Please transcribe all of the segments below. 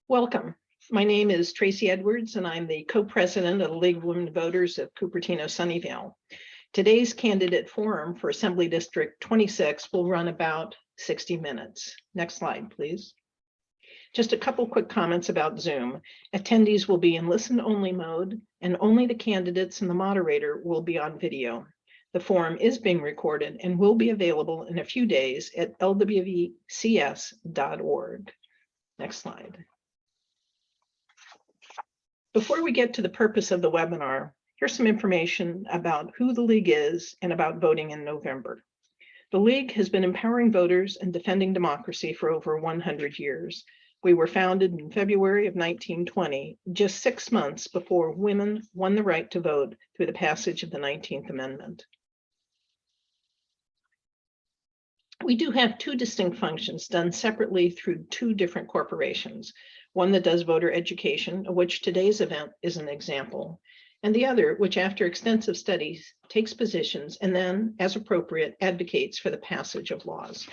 Welcome. My name is Tracy Edwards, and I'm the co-president of the League of Women Voters of Cupertino-Sunnyvale. Today's candidate forum for Assembly District 26 will run about 60 minutes. Next slide, please. Just a couple quick comments about Zoom. Attendees will be in listen-only mode, and only the candidates and the moderator will be on video. The forum is being recorded and will be available in a few days at lwvcs.org. Next slide. Before we get to the purpose of the webinar, here's some information about who the League is and about voting in November. The League has been empowering voters and defending democracy for over 100 years. We were founded in February of 1920, just 6 months before women won the right to vote through the passage of the 19th Amendment. We do have two distinct functions done separately through two different corporations. One that does voter education, of which today's event is an example, and the other, which after extensive studies takes positions and then, as appropriate, advocates for the passage of laws.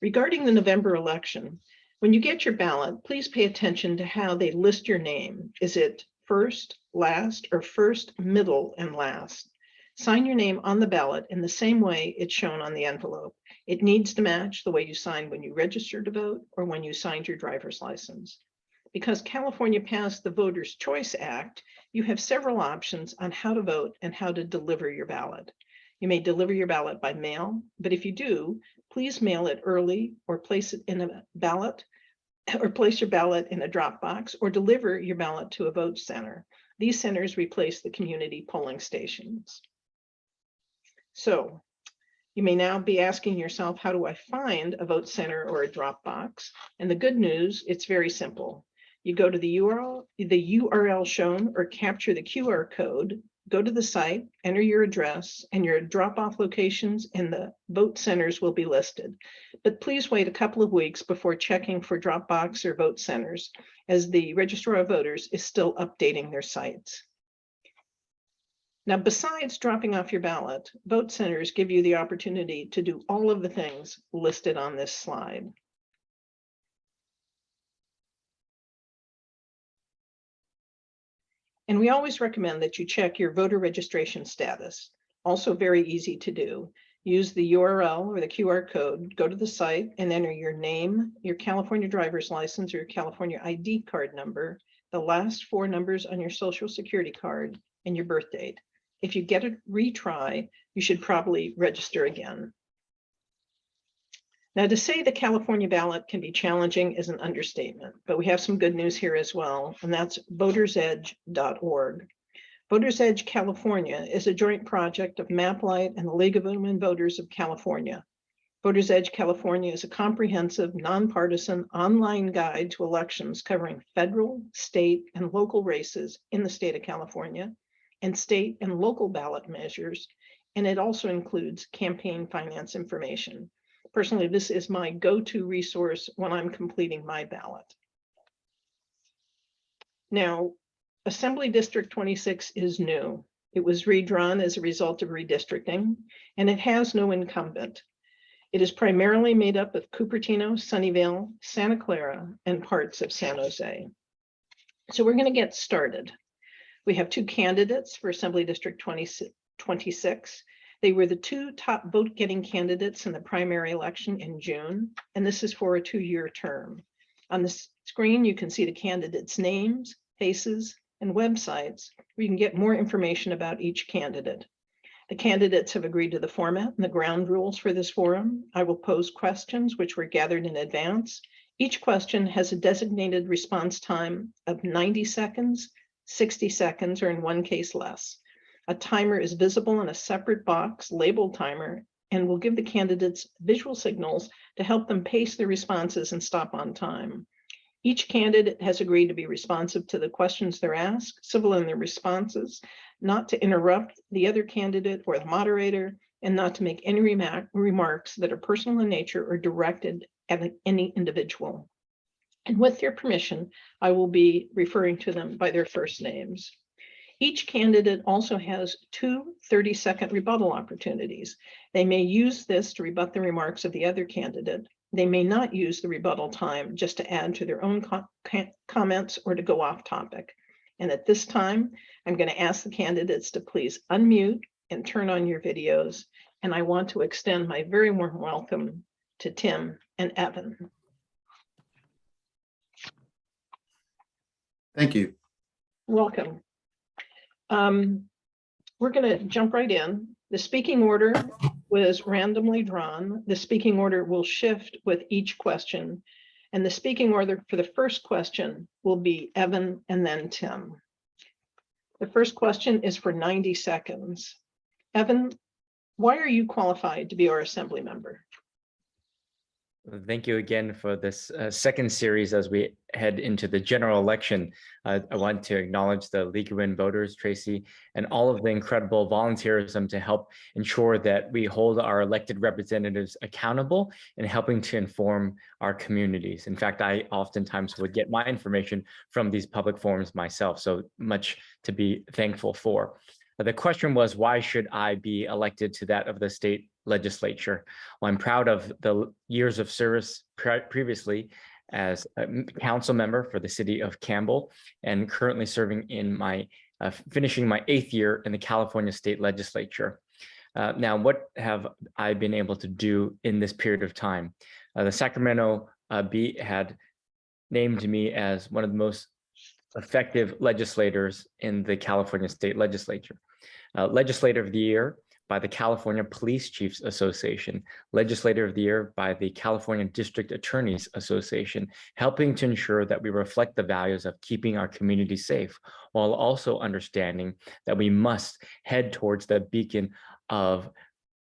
Regarding the November election, when you get your ballot, please pay attention to how they list your name. Is it first, last, or first, middle, and last? Sign your name on the ballot in the same way it's shown on the envelope. It needs to match the way you signed when you registered to vote or when you signed your driver's license. Because California passed the Voters' Choice Act, you have several options on how to vote and how to deliver your ballot. You may deliver your ballot by mail, but if you do, please mail it early or place it in a ballot, or place your ballot in a drop box, or deliver your ballot to a vote center. These centers replace the community polling stations. So you may now be asking yourself, how do I find a vote center or a drop box? And the good news, it's very simple. You go to the URL shown or capture the QR code, go to the site, enter your address and your drop-off locations, and the vote centers will be listed. But please wait a couple of weeks before checking for drop box or vote centers, as the Registrar of Voters is still updating their sites. Now, besides dropping off your ballot, vote centers give you the opportunity to do all of the things listed on this slide. And we always recommend that you check your voter registration status. Also very easy to do. Use the URL or the QR code, go to the site and enter your name, your California driver's license or your California ID card number, the last 4 numbers on your Social Security card, and your birth date. If you get a retry, you should probably register again. Now, to say the California ballot can be challenging is an understatement, but we have some good news here as well, and that's votersedge.org. Voters Edge California is a joint project of MapLight and the League of Women Voters of California. Voters Edge California is a comprehensive, nonpartisan online guide to elections covering federal, state, and local races in the state of California, and state and local ballot measures, and it also includes campaign finance information. Personally, this is my go-to resource when I'm completing my ballot. Now, Assembly District 26 is new. It was redrawn as a result of redistricting, and it has no incumbent. It is primarily made up of Cupertino, Sunnyvale, Santa Clara, and parts of San Jose. So we're going to get started. We have 2 candidates for Assembly District 26. They were the 2 top vote-getting candidates in the primary election in June, and this is for a 2-year term. On the screen, you can see the candidates' names, faces, and websites where you can get more information about each candidate. The candidates have agreed to the format and the ground rules for this forum. I will pose questions which were gathered in advance. Each question has a designated response time of 90 seconds, 60 seconds, or in one case less. A timer is visible in a separate box labeled timer and will give the candidates visual signals to help them pace their responses and stop on time. Each candidate has agreed to be responsive to the questions they're asked, civil in their responses, not to interrupt the other candidate or the moderator, and not to make any remarks that are personal in nature or directed at any individual. And with your permission, I will be referring to them by their first names. Each candidate also has 2 30-second rebuttal opportunities. They may use this to rebut the remarks of the other candidate, They may not use the rebuttal time just to add to their own comments or to go off topic. And at this time, I'm going to ask the candidates to please unmute and turn on your videos. And I want to extend my very warm welcome to Tim and Evan. Thank you. Welcome. We're going to jump right in. The speaking order was randomly drawn. The speaking order will shift with each question. And the speaking order for the first question will be Evan and then Tim. The first question is for 90 seconds. Evan, why are you qualified to be our assembly member? Thank you again for this second series as we head into the general election. I want to acknowledge the League of Women Voters, Tracy, and all of the incredible volunteerism to help ensure that we hold our elected representatives accountable and helping to inform our communities. In fact, I oftentimes would get my information from these public forums myself, so much to be thankful for. The question was, why should I be elected to that of the state legislature? Well, I'm proud of the years of service previously as a council member for the city of Campbell and currently serving in my, finishing my 8th year in the California state legislature. Now, what have I been able to do in this period of time? The Sacramento Bee had named me as one of the most effective legislators in the California state legislature. Legislator of the Year by the California Police Chiefs Association, Legislator of the Year by the California District Attorneys Association, helping to ensure that we reflect the values of keeping our community safe, while also understanding that we must head towards the beacon of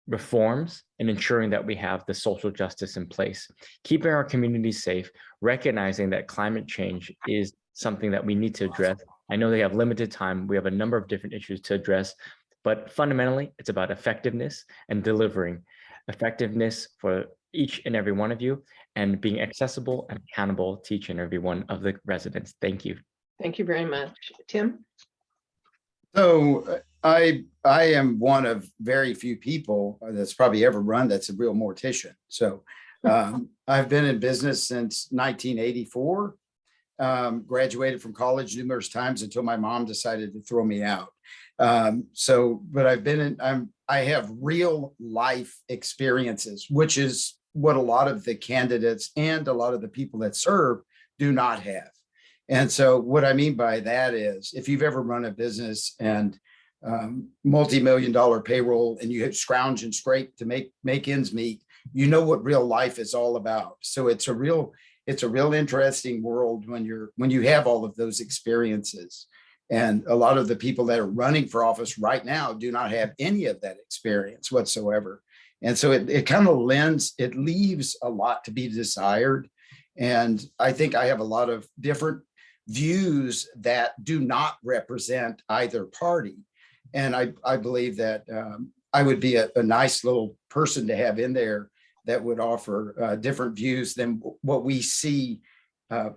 reforms and ensuring that we have the social justice in place, keeping our communities safe, recognizing that climate change is something that we need to address. I know they have limited time. We have a number of different issues to address, but fundamentally, it's about effectiveness and delivering effectiveness for each and every one of you and being accessible and accountable to each and every one of the residents. Thank you. Thank you very much. Tim? So I am one of very few people that's probably ever run that's a real mortician. So I've been in business since 1984. Graduated from college numerous times until my mom decided to throw me out. But I've been in, I have real life experiences, which is what a lot of the candidates and a lot of the people that serve do not have. And so what I mean by that is, if you've ever run a business and multi-million-dollar payroll and you have scrounge and scrape to make ends meet, you know what real life is all about. So it's a real interesting world when you have all of those experiences. And a lot of the people that are running for office right now do not have any of that experience whatsoever. And so it kind of leaves a lot to be desired. And I think I have a lot of different views that do not represent either party. And I believe that I would be a nice little person to have in there that would offer different views than what we see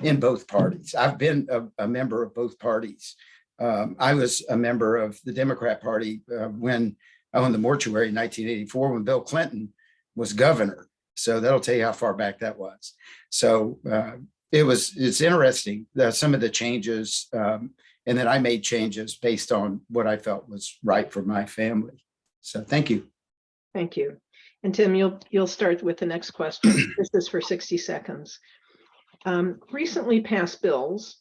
in both parties. I've been a member of both parties. I was a member of the Democrat Party when I owned the mortuary in 1984 when Bill Clinton was governor. So that'll tell you how far back that was. So it's interesting that some of the changes, and then I made changes based on what I felt was right for my family. So thank you. Thank you. And Tim, you'll start with the next question. This is for 60 seconds. Recently passed bills,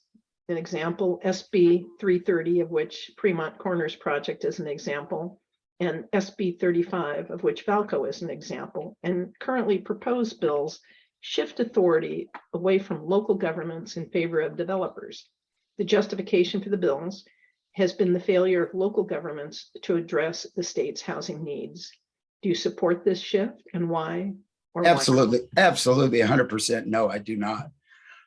an example, SB 330, of which Fremont Corners Project is an example, and SB 35, of which Valco is an example, and currently proposed bills shift authority away from local governments in favor of developers. The justification for the bills has been the failure of local governments to address the state's housing needs. Do you support this shift, and why? Absolutely. Absolutely. 100% no, I do not.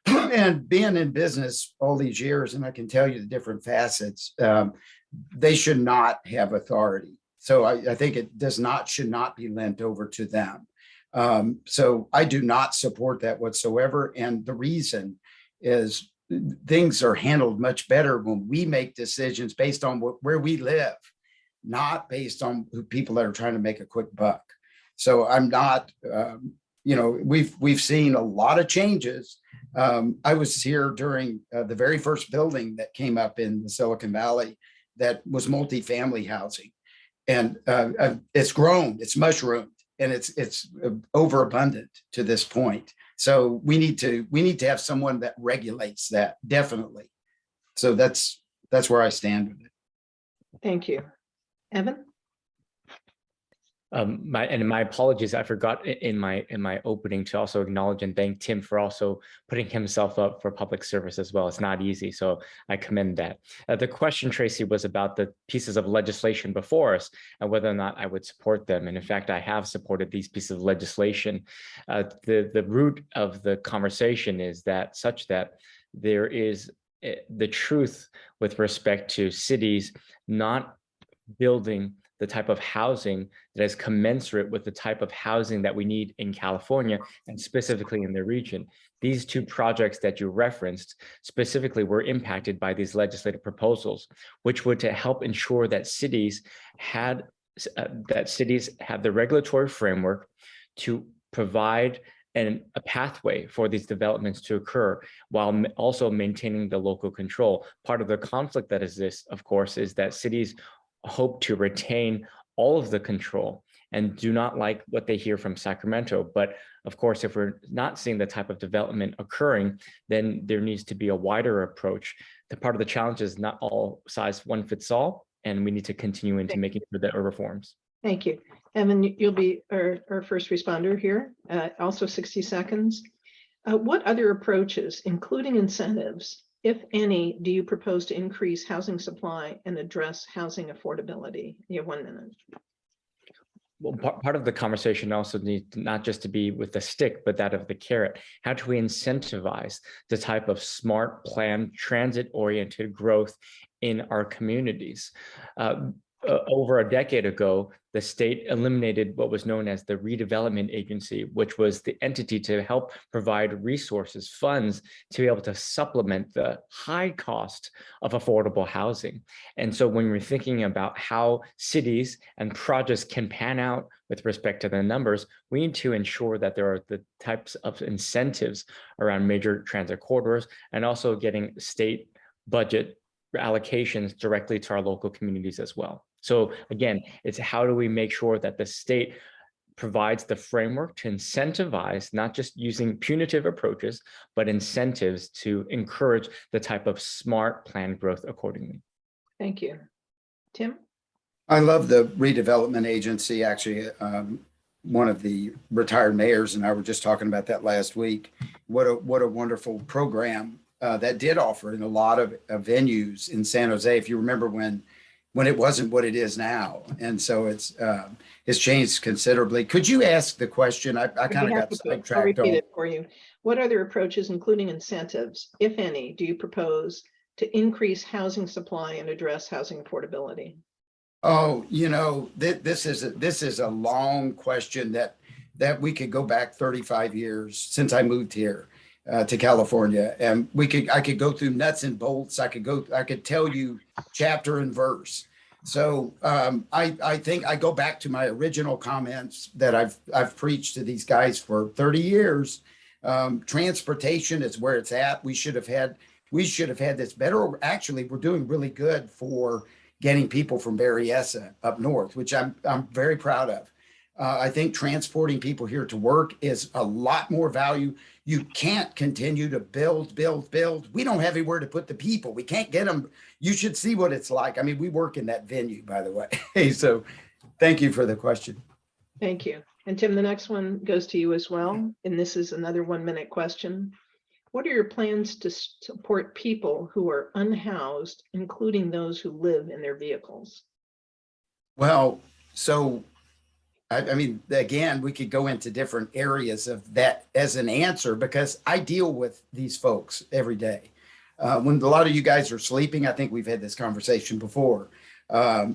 And being in business all these years, and I can tell you the different facets, they should not have authority. So I think it should not be lent over to them. So I do not support that whatsoever. And the reason is things are handled much better when we make decisions based on where we live, not based on people that are trying to make a quick buck. So I'm not, we've seen a lot of changes. I was here during the very first building that came up in the Silicon Valley that was multifamily housing, and it's grown, it's mushroomed, and it's overabundant to this point. So we need to have someone that regulates that, definitely. So that's where I stand with it. Thank you. Evan? My apologies, I forgot in my opening to also acknowledge and thank Tim for also putting himself up for public service as well. It's not easy, so I commend that. The question, Tracy, was about the pieces of legislation before us and whether or not I would support them. And in fact, I have supported these pieces of legislation. The root of the conversation is that such that there is the truth with respect to cities not building the type of housing that is commensurate with the type of housing that we need in California and specifically in the region. These two projects that you referenced specifically were impacted by these legislative proposals, which would to help ensure that cities have the regulatory framework to provide a pathway for these developments to occur while also maintaining the local control. Part of the conflict that exists, of course, is that cities hope to retain all of the control and do not like what they hear from Sacramento. But of course, if we're not seeing the type of development occurring, then there needs to be a wider approach. The part of the challenge is not all size one fits all, and we need to continue into making sure that reforms. Thank you. Evan, you'll be our first responder here. Also 60 seconds. What other approaches, including incentives, if any, do you propose to increase housing supply and address housing affordability? You have 1 minute. Well, part of the conversation also needs not just to be with the stick, but that of the carrot. How do we incentivize the type of smart, planned, transit-oriented growth in our communities? Over a decade ago, the state eliminated what was known as the Redevelopment Agency, which was the entity to help provide resources, funds to be able to supplement the high cost of affordable housing. And so when we're thinking about how cities and projects can pan out with respect to the numbers, we need to ensure that there are the types of incentives around major transit corridors and also getting state budget allocations directly to our local communities as well. So again, it's how do we make sure that the state provides the framework to incentivize, not just using punitive approaches, but incentives to encourage the type of smart planned growth accordingly. Thank you. Tim? I love the redevelopment agency. Actually, one of the retired mayors and I were just talking about that last week. What a wonderful program that did offer in a lot of venues in San Jose. If you remember when it wasn't what it is now, and so it's changed considerably. Could you ask the question? I kind of got sidetracked. I'll repeat it for you. What other approaches, including incentives, if any, do you propose to increase housing supply and address housing affordability? Oh, this is a long question that we could go back 35 years since I moved here to California, and I could go through nuts and bolts. I could tell you chapter and verse. So I think I go back to my original comments that I've preached to these guys for 30 years. Transportation is where it's at. We should have had this better. Actually, we're doing really good for getting people from Berryessa up north, which I'm very proud of. I think transporting people here to work is a lot more value. You can't continue to build. We don't have anywhere to put the people. We can't get them. You should see what it's like. I mean, we work in that venue, by the way. So thank you for the question. Thank you. And Tim, the next one goes to you as well. And this is another 1 minute question. What are your plans to support people who are unhoused, including those who live in their vehicles? Well, so I mean, again, we could go into different areas of that as an answer because I deal with these folks every day. When a lot of you guys are sleeping, I think we've had this conversation before.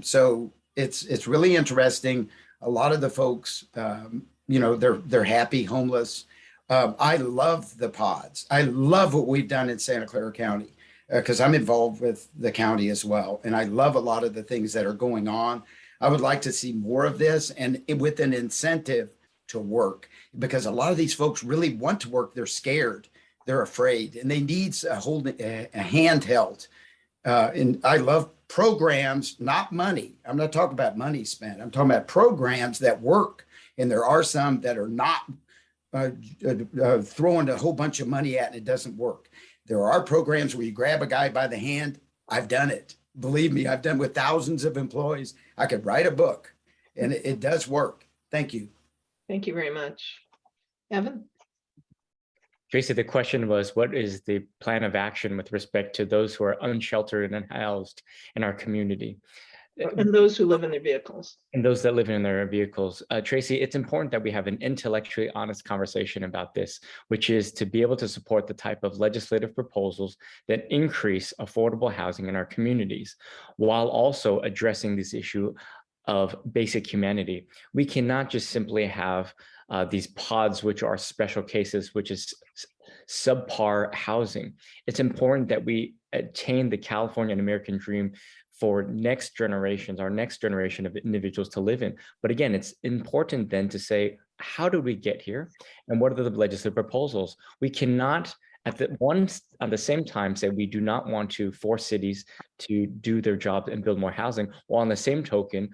So it's really interesting. A lot of the folks, they're happy, homeless. I love the pods. I love what we've done in Santa Clara County because I'm involved with the county as well. And I love a lot of the things that are going on. I would like to see more of this and with an incentive to work, because a lot of these folks really want to work. They're scared, they're afraid, and they need a handheld. And I love programs, not money. I'm not talking about money spent. I'm talking about programs that work. And there are some that are not throwing a whole bunch of money at and it doesn't work. There are programs where you grab a guy by the hand. I've done it. Believe me, I've done with thousands of employees. I could write a book and it does work. Thank you. Thank you very much. Evan? Tracy, the question was, what is the plan of action with respect to those who are unsheltered and unhoused in our community? And those who live in their vehicles. And those that live in their vehicles. Tracy, it's important that we have an intellectually honest conversation about this, which is to be able to support the type of legislative proposals that increase affordable housing in our communities, while also addressing this issue of basic humanity. We cannot just simply have these pods, which are special cases, which is subpar housing. It's important that we attain the California and American dream for next generations, our next generation of individuals to live in. But again, it's important then to say, how did we get here? And what are the legislative proposals? We cannot at the same time say we do not want to force cities to do their jobs and build more housing, while on the same token,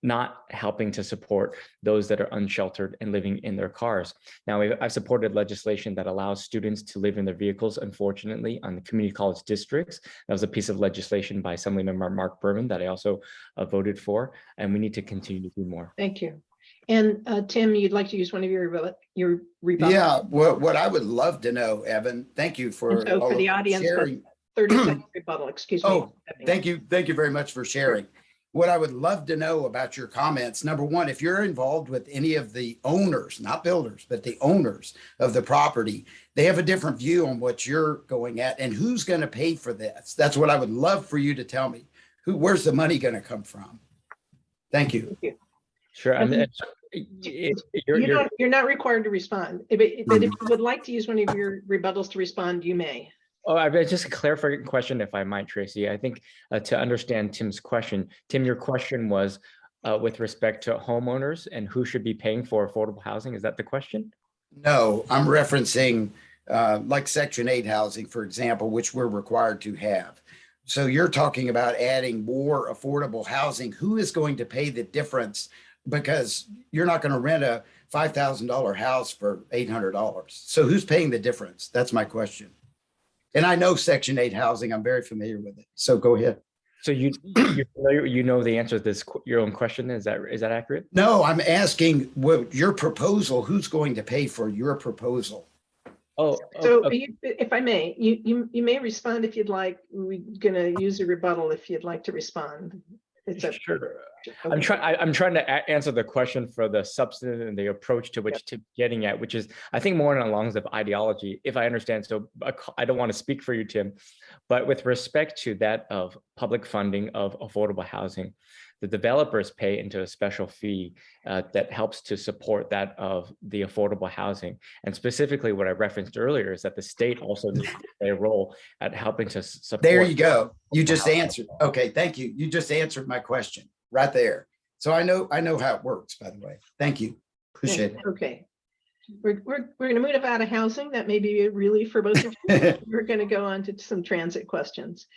not helping to support those that are unsheltered and living in their cars. Now, I've supported legislation that allows students to live in their vehicles, unfortunately, on the community college districts. That was a piece of legislation by Assemblymember Mark Berman that I also voted for, and we need to continue to do more. Thank you. And Tim, you'd like to use one of your rebuttal? Yeah, what I would love to know, Evan, thank you for, so for the audience, sharing. 30-second rebuttal, excuse me. Oh, thank you. Thank you very much for sharing. What I would love to know about your comments, number one, if you're involved with any of the owners, not builders, but the owners of the property, they have a different view on what you're going at and who's going to pay for this. That's what I would love for you to tell me. Where's the money going to come from? Thank you. Thank you. Sure. I mean, you're not required to respond, but if you would like to use one of your rebuttals to respond, you may. Oh, I just a clarifying question, if I might, Tracy. I think to understand Tim's question, Tim, your question was with respect to homeowners and who should be paying for affordable housing. Is that the question? No, I'm referencing like Section 8 housing, for example, which we're required to have. So you're talking about adding more affordable housing. Who is going to pay the difference? Because you're not going to rent a $5,000 house for $800. So who's paying the difference? That's my question. And I know Section 8 housing, I'm very familiar with it. So go ahead. So you know the answer to this, your own question. Is that accurate? No, I'm asking what your proposal, who's going to pay for your proposal? Oh, so okay. if I may, you may respond if you'd like. We're going to use a rebuttal if you'd like to respond. It's Sure. Okay. I'm trying to answer the question for the substance and the approach to which Tim's getting at, which is, I think, more along the lines of ideology, if I understand. So I don't want to speak for you, Tim, but with respect to that of public funding of affordable housing, the developers pay into a special fee that helps to support that of the affordable housing. And specifically what I referenced earlier is that the state also needs to play a role at helping to support. There you go. You just answered. Okay, thank you. You just answered my question right there. So I know how it works, by the way. Thank you. Appreciate it. Okay. We're going to move out of housing. That may be really for both of you. We're going to go on to some transit questions.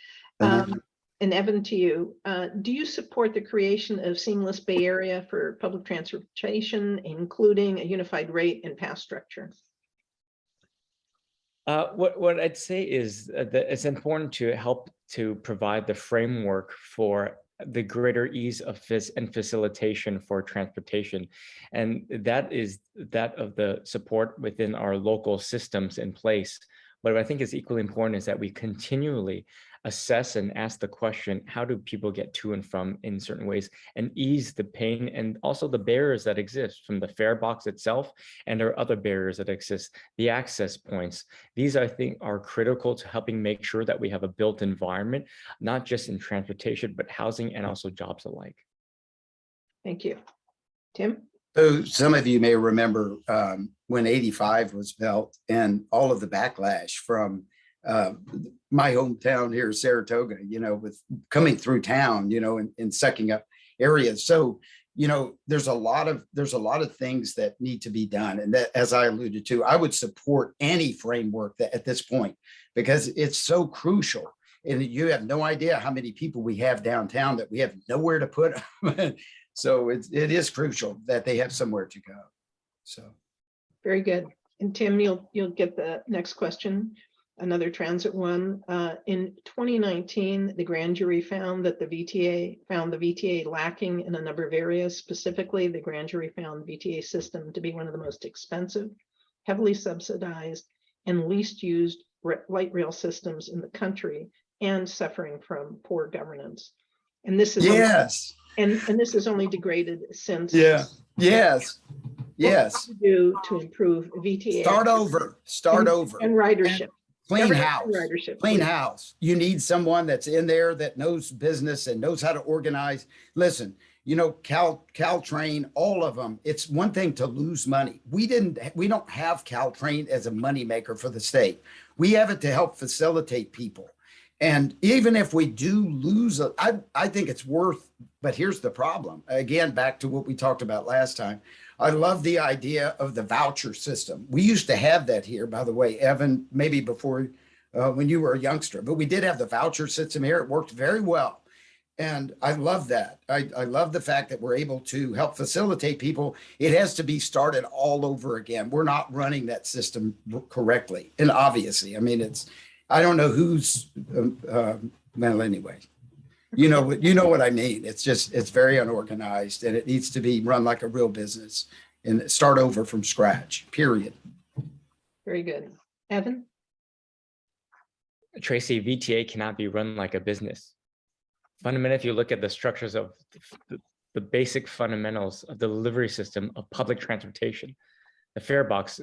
And Evan, to you, do you support the creation of seamless Bay Area for public transportation, including a unified rate and pass structure? What I'd say is that it's important to help to provide the framework for the greater ease of and facilitation for transportation. And that is that of the support within our local systems in place. What I think is equally important is that we continually assess and ask the question, how do people get to and from in certain ways, and ease the pain and also the barriers that exist from the fare box itself and there are other barriers that exist, the access points. These, I think, are critical to helping make sure that we have a built environment, not just in transportation, but housing and also jobs alike. Thank you. Tim? So some of you may remember when 85 was built and all of the backlash from my hometown here, Saratoga, with coming through town, and sucking up areas. So there's a lot of things that need to be done. And that, as I alluded to, I would support any framework that at this point, because it's so crucial. And you have no idea how many people we have downtown that we have nowhere to put them. So it is crucial that they have somewhere to go. So. Very good. And Tim, you'll get the next question, another transit one. In 2019, the grand jury found that the VTA lacking in a number of areas. Specifically, the grand jury found the VTA system to be one of the most expensive, heavily subsidized, and least used light rail systems in the country, and suffering from poor governance. And this is and this is only degraded since. Yes. To do to improve VTA. Start over. And ridership. Clean house. You need someone that's in there that knows business and knows how to organize. Listen, Caltrain, all of them. It's one thing to lose money. We don't have Caltrain as a moneymaker for the state. We have it to help facilitate people. And even if we do lose, I think it's worth, but here's the problem. Again, back to what we talked about last time. I love the idea of the voucher system. We used to have that here, by the way, Evan, maybe before when you were a youngster, but we did have the voucher system here. It worked very well. And I love that. I love the fact that we're able to help facilitate people. It has to be started all over again. We're not running that system correctly. And obviously, I mean, I don't know who's, well, anyway, you know what I mean. It's very unorganized, and it needs to be run like a real business and start over from scratch, period. Very good. Evan? Tracy, VTA cannot be run like a business. Fundamentally, if you look at the structures of the basic fundamentals of the delivery system of public transportation, the fare box,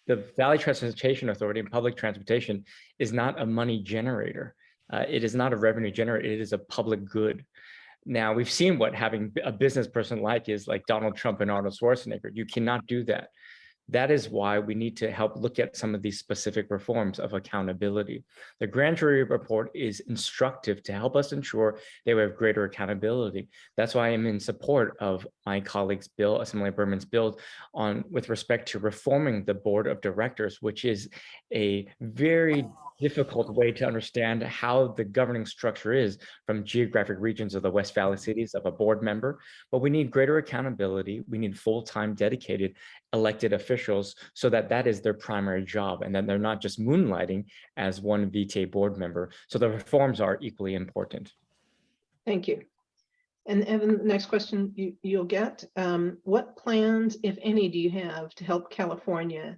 the Valley Transportation Authority and public transportation is not a money generator. It is not a revenue generator. It is a public good. Now, we've seen what having a business person like Donald Trump and Arnold Schwarzenegger. You cannot do that. That is why we need to help look at some of these specific reforms of accountability. The grand jury report is instructive to help us ensure that we have greater accountability. That's why I'm in support of my colleague's bill, Assembly Berman's bill, with respect to reforming the board of directors, which is a very difficult way to understand how the governing structure is from geographic regions of the West Valley cities of a board member. But we need greater accountability. We need full-time dedicated elected officials so that is their primary job, and then they're not just moonlighting as one VTA board member. So the reforms are equally important. Thank you. And Evan, the next question you'll get, what plans, if any, do you have to help California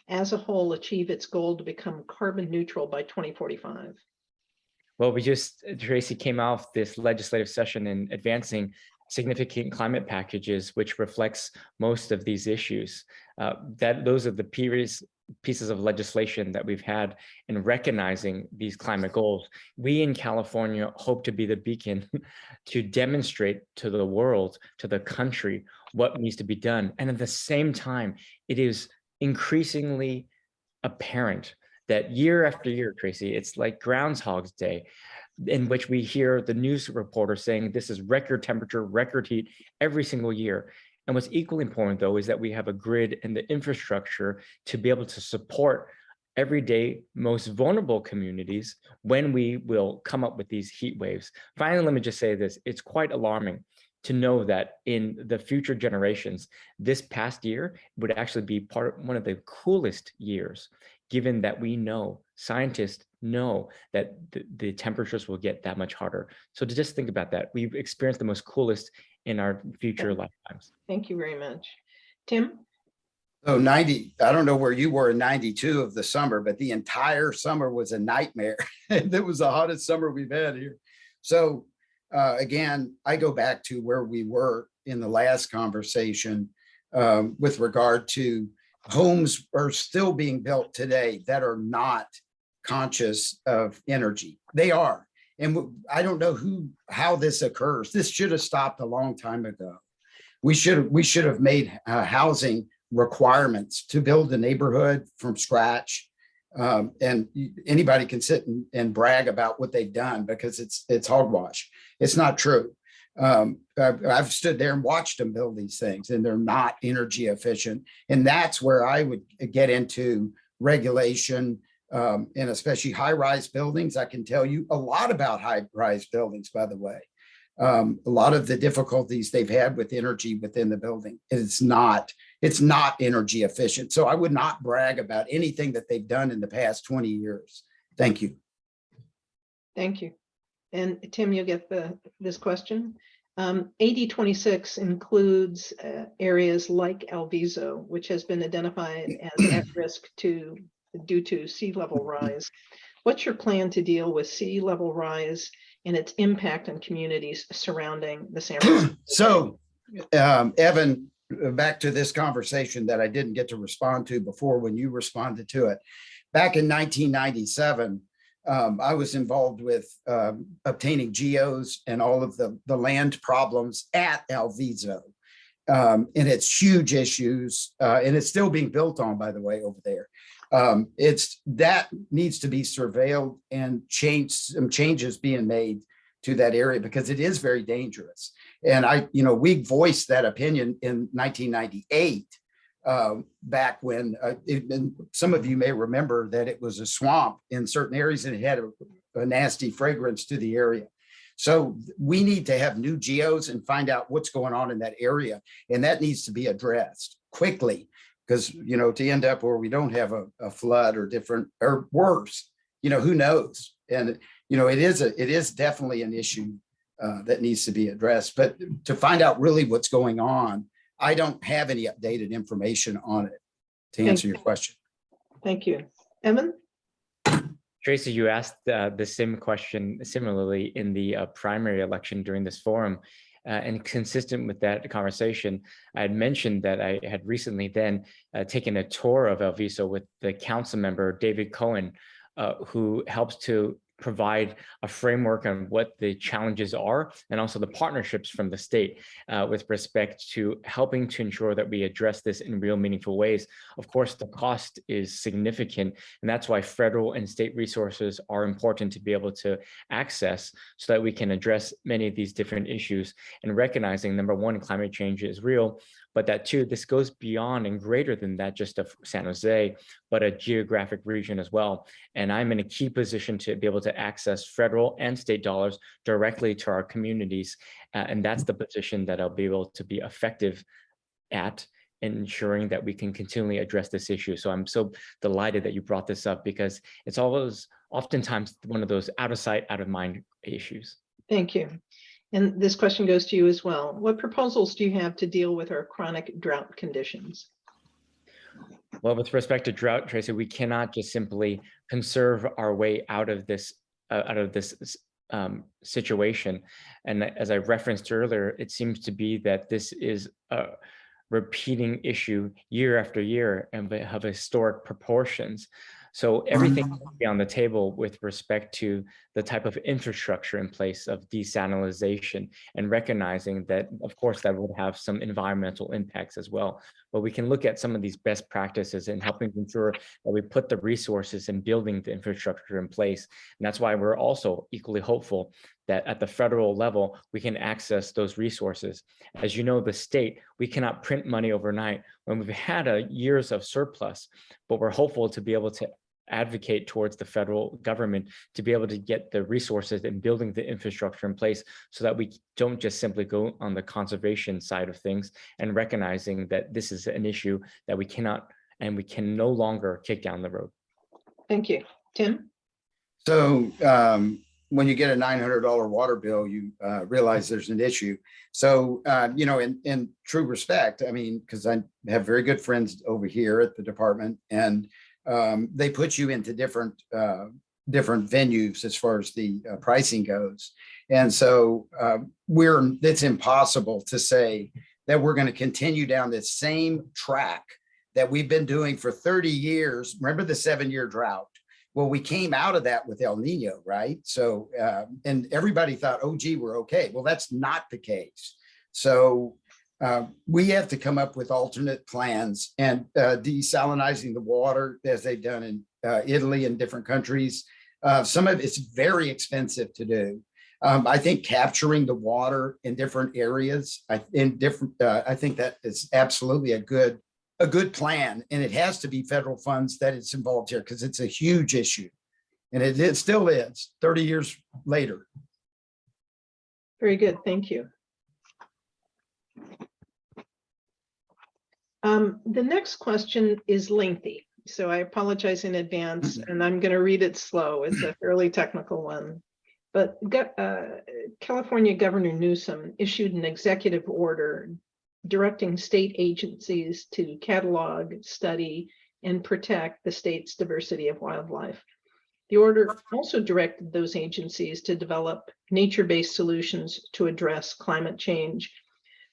as a whole achieve its goal to become carbon neutral by 2045? Well, Tracy, came off this legislative session in advancing significant climate packages, which reflects most of these issues. Those are the previous pieces of legislation that we've had in recognizing these climate goals. We in California hope to be the beacon to demonstrate to the world, to the country, what needs to be done. And at the same time, it is increasingly apparent that year after year, Tracy, it's like Groundhog's Day, in which we hear the news reporter saying this is record temperature, record heat every single year. And what's equally important, though, is that we have a grid and the infrastructure to be able to support everyday most vulnerable communities when we will come up with these heat waves. Finally, let me just say this. It's quite alarming to know that in the future generations, this past year would actually be one of the coolest years, given that we know, scientists know that the temperatures will get that much hotter. So to just think about that, we've experienced the most coolest in our future lifetimes. Thank you very much. Tim? Oh, 90, I don't know where you were in 92 of the summer, but the entire summer was a nightmare. It was the hottest summer we've had here. So again, I go back to where we were in the last conversation with regard to homes are still being built today that are not conscious of energy. They are. And I don't know how this occurs. This should have stopped a long time ago. We should have made housing requirements to build a neighborhood from scratch. And anybody can sit and brag about what they've done because it's hogwash. It's not true. I've stood there and watched them build these things, and they're not energy efficient. And that's where I would get into regulation, and especially high-rise buildings. I can tell you a lot about high-rise buildings, by the way. A lot of the difficulties they've had with energy within the building. It's not energy efficient. So I would not brag about anything that they've done in the past 20 years. Thank you. Thank you. And Tim, you get this question. 8026 includes areas like Alviso, which has been identified as at risk due to sea level rise. What's your plan to deal with sea level rise and its impact on communities surrounding the San Francisco? So, Evan, back to this conversation that I didn't get to respond to before when you responded to it. Back in 1997, I was involved with obtaining geos and all of the land problems at Alviso. And it's huge issues, and it's still being built on, by the way, over there. That needs to be surveilled and some changes being made to that area because it is very dangerous. And we voiced that opinion in 1998, back when some of you may remember that it was a swamp in certain areas and it had a nasty fragrance to the area. So we need to have new geos and find out what's going on in that area. And that needs to be addressed quickly because, to end up where we don't have a flood or worse, who knows? And, it is definitely an issue that needs to be addressed. But to find out really what's going on, I don't have any updated information on it to answer your question. Thank you. Evan? Tracy, you asked the same question similarly in the primary election during this forum. And consistent with that conversation, I had mentioned that I had recently then taken a tour of Alviso with the council member, David Cohen, who helps to provide a framework on what the challenges are and also the partnerships from the state with respect to helping to ensure that we address this in real meaningful ways. Of course, the cost is significant, and that's why federal and state resources are important to be able to access so that we can address many of these different issues and recognizing, number one, climate change is real, but that two, this goes beyond and greater than that just of San Jose, but a geographic region as well. And I'm in a key position to be able to access federal and state dollars directly to our communities. And that's the position that I'll be able to be effective at ensuring that we can continually address this issue. So I'm so delighted that you brought this up because it's oftentimes one of those out of sight, out of mind issues. Thank you. And this question goes to you as well. What proposals do you have to deal with our chronic drought conditions? Well, with respect to drought, Tracy, we cannot just simply conserve our way out of this situation. And as I referenced earlier, it seems to be that this is a repeating issue year after year and of historic proportions. So everything must be on the table with respect to the type of infrastructure in place of desalination and recognizing that, of course, that would have some environmental impacts as well. But we can look at some of these best practices and helping ensure that we put the resources in building the infrastructure in place. And that's why we're also equally hopeful that at the federal level, we can access those resources. As you know, the state, we cannot print money overnight when we've had years of surplus, but we're hopeful to be able to advocate towards the federal government to be able to get the resources and building the infrastructure in place so that we don't just simply go on the conservation side of things and recognizing that this is an issue that we cannot and we can no longer kick down the road. Thank you. Tim? So when you get a $900 water bill, you realize there's an issue. So, in true respect, I mean, because I have very good friends over here at the department, and they put you into different venues as far as the pricing goes. And so it's impossible to say that we're going to continue down this same track that we've been doing for 30 years. Remember the 7-year drought? Well, we came out of that with El Nino, right? So, and everybody thought, oh, gee, we're okay. Well, that's not the case. So we have to come up with alternate plans, and desalinizing the water as they've done in Italy and different countries. Some of it's very expensive to do. I think capturing the water in different areas, I think that is absolutely a good plan, and it has to be federal funds that it's involved here because it's a huge issue, and it still is 30 years later. Very good, thank you. The next question is lengthy, so I apologize in advance, and I'm going to read it slow. It's a fairly technical one. But California Governor Newsom issued an executive order directing state agencies to catalog, study, and protect the state's diversity of wildlife. The order also directed those agencies to develop nature-based solutions to address climate change,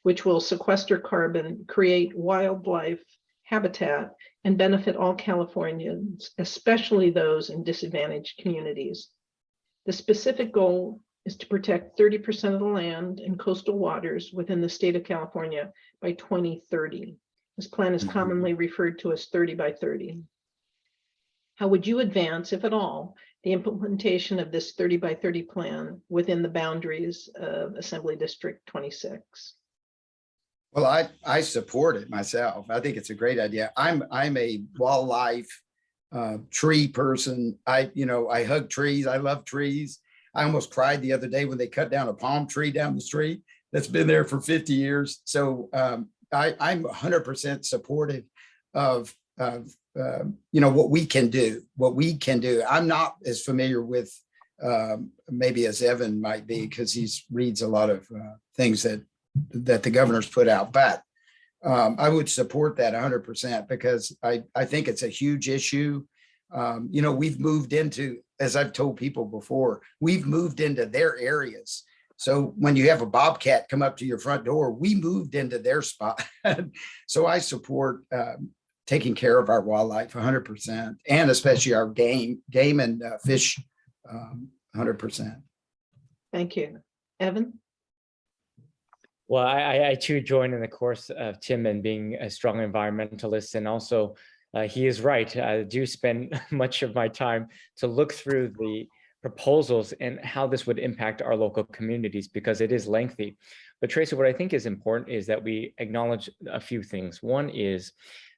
which will sequester carbon, create wildlife habitat, and benefit all Californians, especially those in disadvantaged communities. The specific goal is to protect 30% of the land and coastal waters within the state of California by 2030. This plan is commonly referred to as 30 by 30. How would you advance, if at all, the implementation of this 30 by 30 plan within the boundaries of Assembly District 26? Well, I support it myself. I think it's a great idea. I'm a wildlife tree person. I hug trees. I love trees. I almost cried the other day when they cut down a palm tree down the street that's been there for 50 years. So I'm 100% supportive of what we can do. I'm not as familiar with maybe as Evan might be, because he reads a lot of things that the governor's put out, but I would support that 100% because I think it's a huge issue. We've moved into, as I've told people before, we've moved into their areas. So when you have a bobcat come up to your front door, we moved into their spot. So I support taking care of our wildlife 100%, and especially our game and fish 100%. Thank you. Evan? Well, I too join in the course of Tim and being a strong environmentalist, and also he is right. I do spend much of my time to look through the proposals and how this would impact our local communities, because it is lengthy. But Tracy, what I think is important is that we acknowledge a few things. One is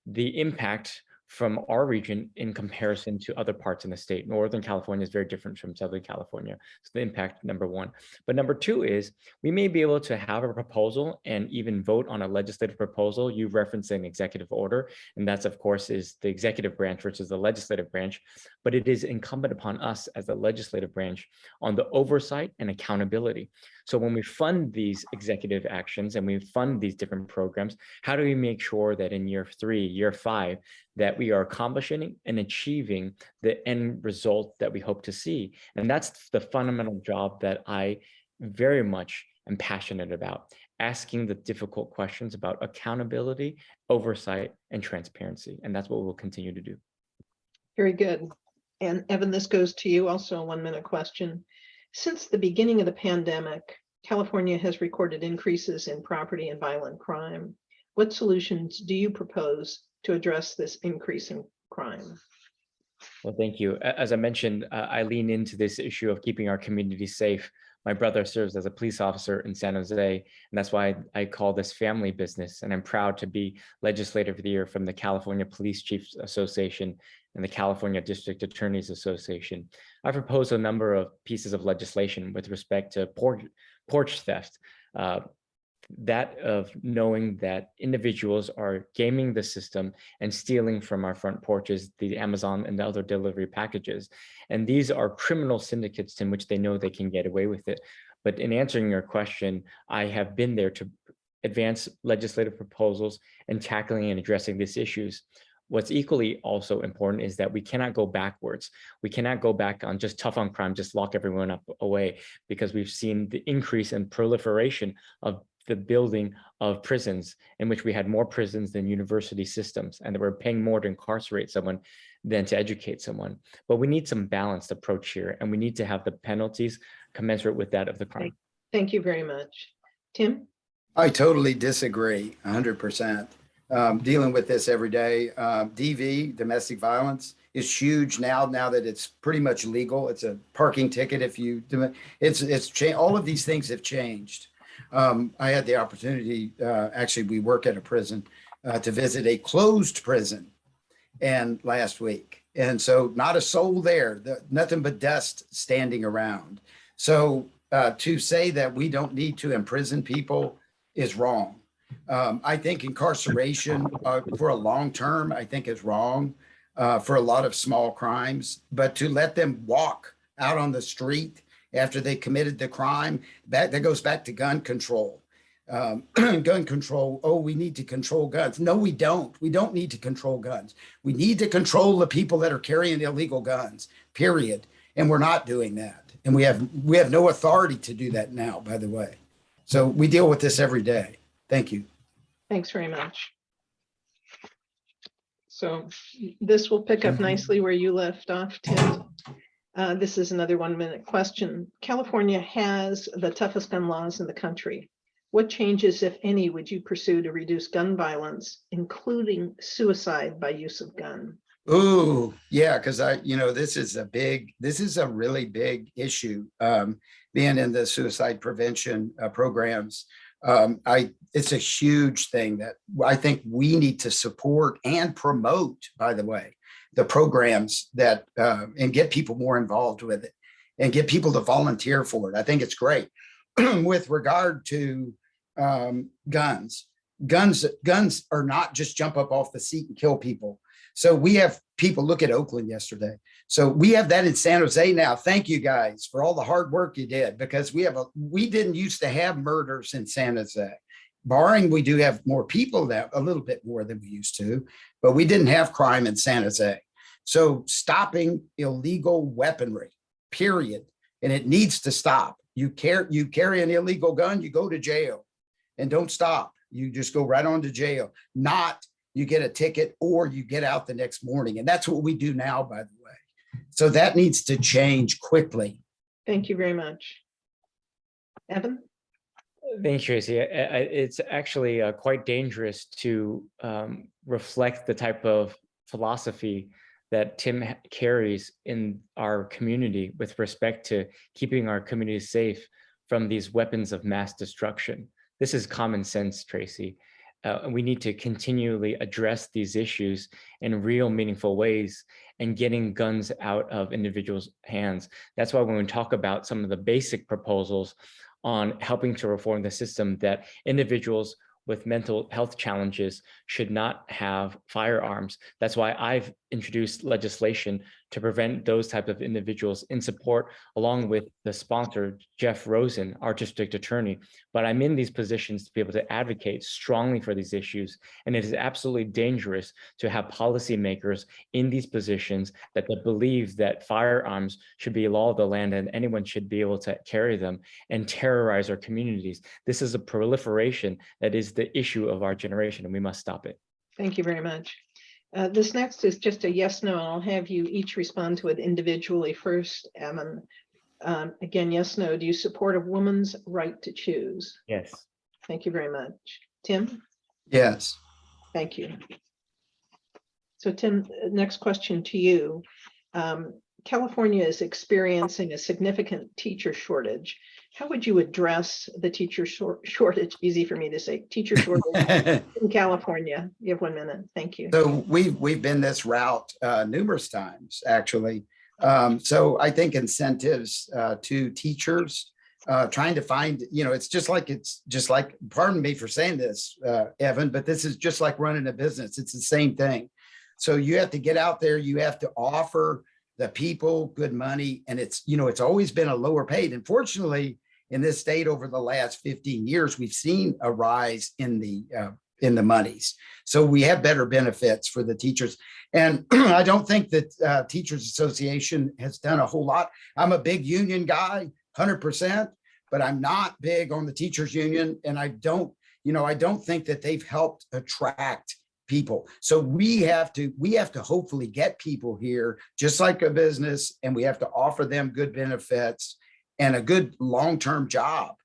the impact from our region in comparison to other parts in the state. Northern California is very different from Southern California. So the impact, number one. But number two is we may be able to have a proposal and even vote on a legislative proposal. You referenced an executive order, and that's, of course, is the executive branch versus the legislative branch. But it is incumbent upon us as the legislative branch on the oversight and accountability. So when we fund these executive actions and we fund these different programs, how do we make sure that in year 3, year 5, that we are accomplishing and achieving the end result that we hope to see? And that's the fundamental job that I very much am passionate about, asking the difficult questions about accountability, oversight, and transparency. And that's what we'll continue to do. Very good. And Evan, this goes to you, also a 1-minute question. Since the beginning of the pandemic, California has recorded increases in property and violent crime. What solutions do you propose to address this increase in crime? Well, thank you. As I mentioned, I lean into this issue of keeping our community safe. My brother serves as a police officer in San Jose, and that's why I call this family business. And I'm proud to be Legislator of the Year from the California Police Chiefs Association and the California District Attorneys Association. I proposed a number of pieces of legislation with respect to porch theft, that of knowing that individuals are gaming the system and stealing from our front porches, the Amazon and the other delivery packages. And these are criminal syndicates in which they know they can get away with it. But in answering your question, I have been there to advance legislative proposals and tackling and addressing these issues. What's equally also important is that we cannot go backwards. We cannot go back on just tough on crime, just lock everyone up away, because we've seen the increase in proliferation of the building of prisons, in which we had more prisons than university systems, and that we're paying more to incarcerate someone than to educate someone. But we need some balanced approach here, and we need to have the penalties commensurate with that of the crime. Thank you very much. Tim? I totally disagree 100%. dealing with this every day. DV, domestic violence, is huge now that it's pretty much legal. It's a parking ticket if you do it. It's changed. All of these things have changed. I had the opportunity, actually, we work at a prison, to visit a closed prison and last week. And so not a soul there, nothing but dust standing around. So to say that we don't need to imprison people is wrong. I think incarceration for a long term, I think is wrong for a lot of small crimes, but to let them walk out on the street after they committed the crime, that goes back to gun control. Gun control. Oh, we need to control guns. No, we don't. We don't need to control guns. We need to control the people that are carrying illegal guns, period. And we're not doing that. And we have no authority to do that now, by the way. So we deal with this every day. Thank you. Thanks very much. So this will pick up nicely where you left off, Tim. This is another 1-minute question. California has the toughest gun laws in the country. What changes, if any, would you pursue to reduce gun violence, including suicide by use of gun? Ooh, yeah, because this is a really big issue. Being in the suicide prevention programs, it's a huge thing that I think we need to support and promote, by the way, the programs that and get people more involved with it and get people to volunteer for it. I think it's great. With regard to guns are not just jump up off the seat and kill people. So we have people, look at Oakland yesterday. So we have that in San Jose now. Thank you guys for all the hard work you did, because we didn't used to have murders in San Jose. Barring we do have more people, that a little bit more than we used to, but we didn't have crime in San Jose. So stopping illegal weaponry, period. And it needs to stop. You carry an illegal gun, you go to jail, and don't stop. You just go right on to jail. Not you get a ticket or you get out the next morning. And that's what we do now, by the way. So that needs to change quickly. Thank you very much. Evan? Thanks, Tracy. It's actually quite dangerous to reflect the type of philosophy that Tim carries in our community with respect to keeping our community safe from these weapons of mass destruction. This is common sense, Tracy. We need to continually address these issues in real meaningful ways and getting guns out of individuals' hands. That's why when we talk about some of the basic proposals on helping to reform the system, that individuals with mental health challenges should not have firearms. That's why I've introduced legislation to prevent those type of individuals in support, along with the sponsor, Jeff Rosen, our district attorney. But I'm in these positions to be able to advocate strongly for these issues. And it is absolutely dangerous to have policymakers in these positions that believe that firearms should be law of the land and anyone should be able to carry them and terrorize our communities. This is a proliferation that is the issue of our generation, and we must stop it. Thank you very much. This next is just a yes, no, and I'll have you each respond to it individually first, Evan. Again, yes, no. Do you support a woman's right to choose? Yes. Thank you very much. Tim? Yes. Thank you. So Tim, next question to you. California is experiencing a significant teacher shortage. How would you address the teacher shortage? Easy for me to say, teacher shortage in California. You have 1 minute. Thank you. So we've been this route numerous times, actually. So I think incentives to teachers, trying to find, it's just like, pardon me for saying this, Evan, but this is just like running a business. It's the same thing. So you have to get out there, you have to offer the people good money, and it's always been a lower paid. Unfortunately, in this state over the last 15 years, we've seen a rise in the monies. So we have better benefits for the teachers. And I don't think that Teachers Association has done a whole lot. I'm a big union guy, 100%, but I'm not big on the teachers union. And I don't think that they've helped attract people. So we have to hopefully get people here, just like a business, and we have to offer them good benefits and a good long-term job,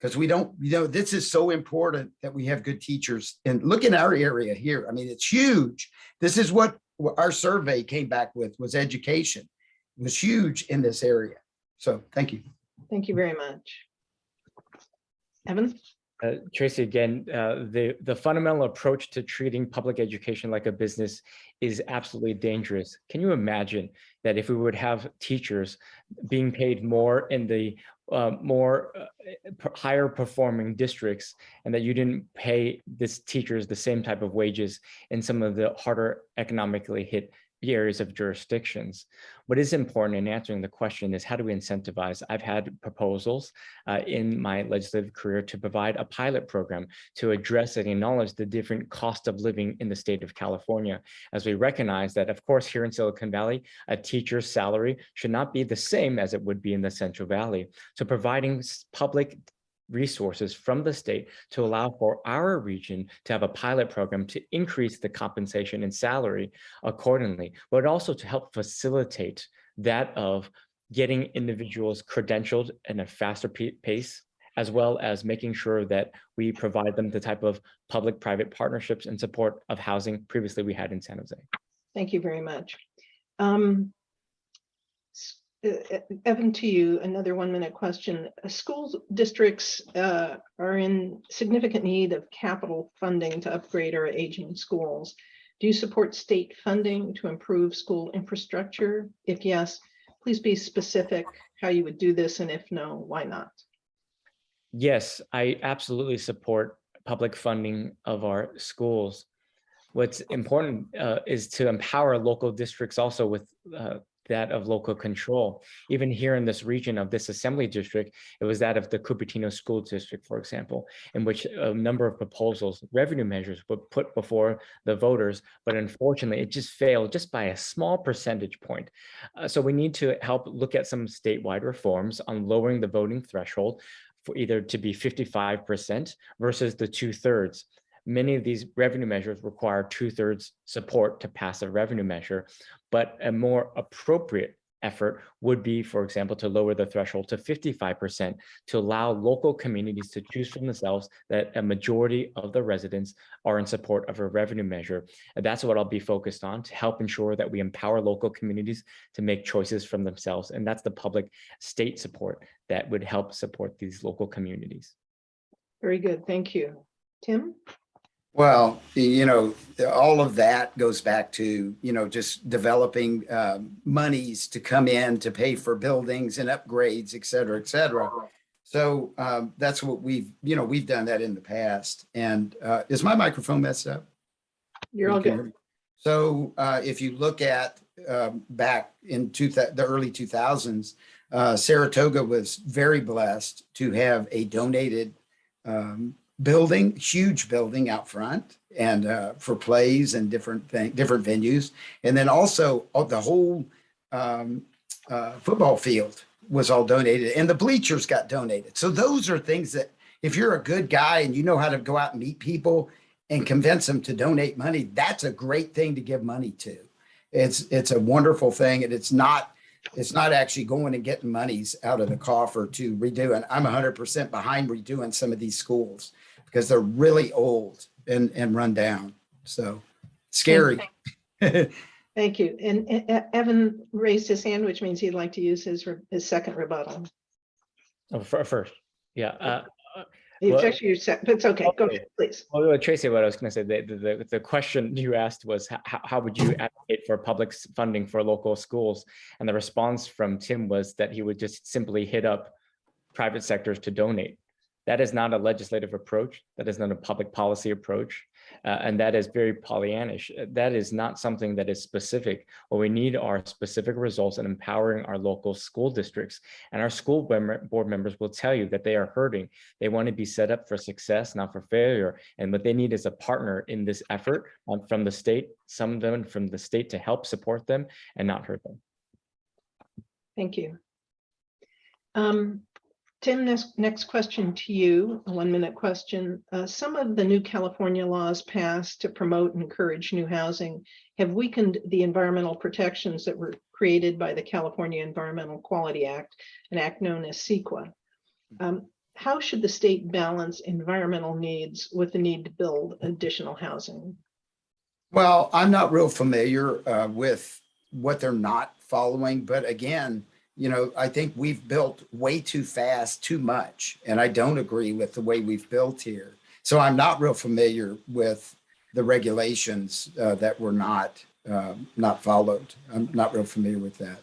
because we don't, this is so important that we have good teachers. And look in our area here. I mean, it's huge. This is what our survey came back with, was education. It was huge in this area. So thank you. Thank you very much. Evan? Tracy, again, the fundamental approach to treating public education like a business is absolutely dangerous. Can you imagine that if we would have teachers being paid more in the higher performing districts, and that you didn't pay these teachers the same type of wages in some of the harder economically hit areas of jurisdictions? What is important in answering the question is, how do we incentivize? I've had proposals in my legislative career to provide a pilot program to address and acknowledge the different cost of living in the state of California, as we recognize that, of course, here in Silicon Valley, a teacher's salary should not be the same as it would be in the Central Valley. So providing public resources from the state to allow for our region to have a pilot program to increase the compensation and salary accordingly, but also to help facilitate that of getting individuals credentialed in a faster pace, as well as making sure that we provide them the type of public-private partnerships and support of housing previously we had in San Jose. Thank you very much. Evan, to you, another 1-minute question. School districts are in significant need of capital funding to upgrade our aging schools. Do you support state funding to improve school infrastructure? If yes, please be specific how you would do this, and if no, why not? Yes, I absolutely support public funding of our schools. What's important is to empower local districts also with that of local control. Even here in this region of this assembly district, it was that of the Cupertino School District, for example, in which a number of proposals, revenue measures were put before the voters, but unfortunately it just failed just by a small percentage point. So we need to help look at some statewide reforms on lowering the voting threshold for either to be 55% versus the 2/3. Many of these revenue measures require 2/3 support to pass a revenue measure, but a more appropriate effort would be, for example, to lower the threshold to 55% to allow local communities to choose for themselves that a majority of the residents are in support of a revenue measure. And that's what I'll be focused on, to help ensure that we empower local communities to make choices from themselves. And that's the public state support that would help support these local communities. Very good, thank you. Tim? Well, all of that goes back to, just developing monies to come in to pay for buildings and upgrades, et cetera, et cetera. So that's what we've done that in the past. And is my microphone messed up? You're all good. So if you look at back in the early 2000s, Saratoga was very blessed to have a donated building, huge building out front, and for plays and different venues. And then also the whole football field was all donated, and the bleachers got donated. So those are things that, if you're a good guy and you know how to go out and meet people and convince them to donate money, that's a great thing to give money to. It's a wonderful thing, and it's not actually going and getting monies out of the coffer to redo. And I'm 100% behind redoing some of these schools because they're really old and run down. So scary. Thank you. And Evan raised his hand, which means he'd like to use his second rebuttal. Oh, first, yeah. It's okay. Go ahead, please. Well, Tracy, what I was going to say, the question you asked was, how would you advocate for public funding for local schools? And the response from Tim was that he would just simply hit up private sectors to donate. That is not a legislative approach. That is not a public policy approach. And that is very Pollyannish. That is not something that is specific. What we need are specific results in empowering our local school districts. And our school board members will tell you that they are hurting. They want to be set up for success, not for failure. And what they need is a partner in this effort from the state, some of them from the state, to help support them and not hurt them. Thank you. Tim, next question to you, a 1-minute question. Some of the new California laws passed to promote and encourage new housing have weakened the environmental protections that were created by the California Environmental Quality Act, an act known as CEQA. how should the state balance environmental needs with the need to build additional housing? Well, I'm not real familiar with what they're not following, but again, I think we've built way too fast, too much, and I don't agree with the way we've built here. So I'm not real familiar with the regulations that were not followed. I'm not real familiar with that.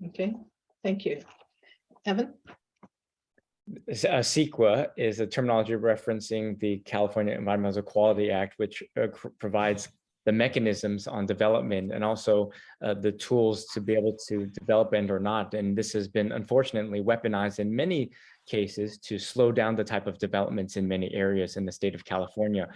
Okay, thank you. Evan? CEQA is a terminology referencing the California Environmental Quality Act, which provides the mechanisms on development and also the tools to be able to develop and or not. And this has been unfortunately weaponized in many cases to slow down the type of developments in many areas in the state of California.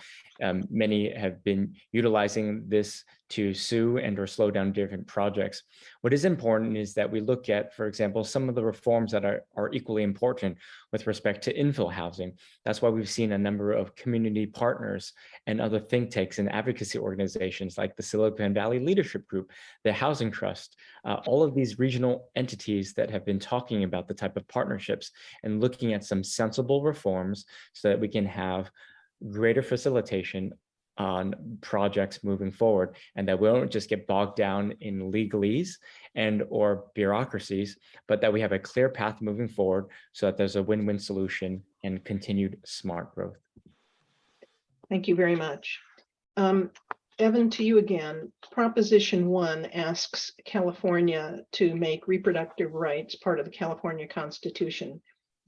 Many have been utilizing this to sue and or slow down different projects. What is important is that we look at, for example, some of the reforms that are equally important with respect to infill housing. That's why we've seen a number of community partners and other think tanks and advocacy organizations like the Silicon Valley Leadership Group, the Housing Trust, all of these regional entities that have been talking about the type of partnerships and looking at some sensible reforms so that we can have greater facilitation on projects moving forward, and that we don't just get bogged down in legalese and or bureaucracies, but that we have a clear path moving forward so that there's a win-win solution and continued smart growth. Thank you very much. Evan, to you again. Proposition 1 asks California to make reproductive rights part of the California Constitution.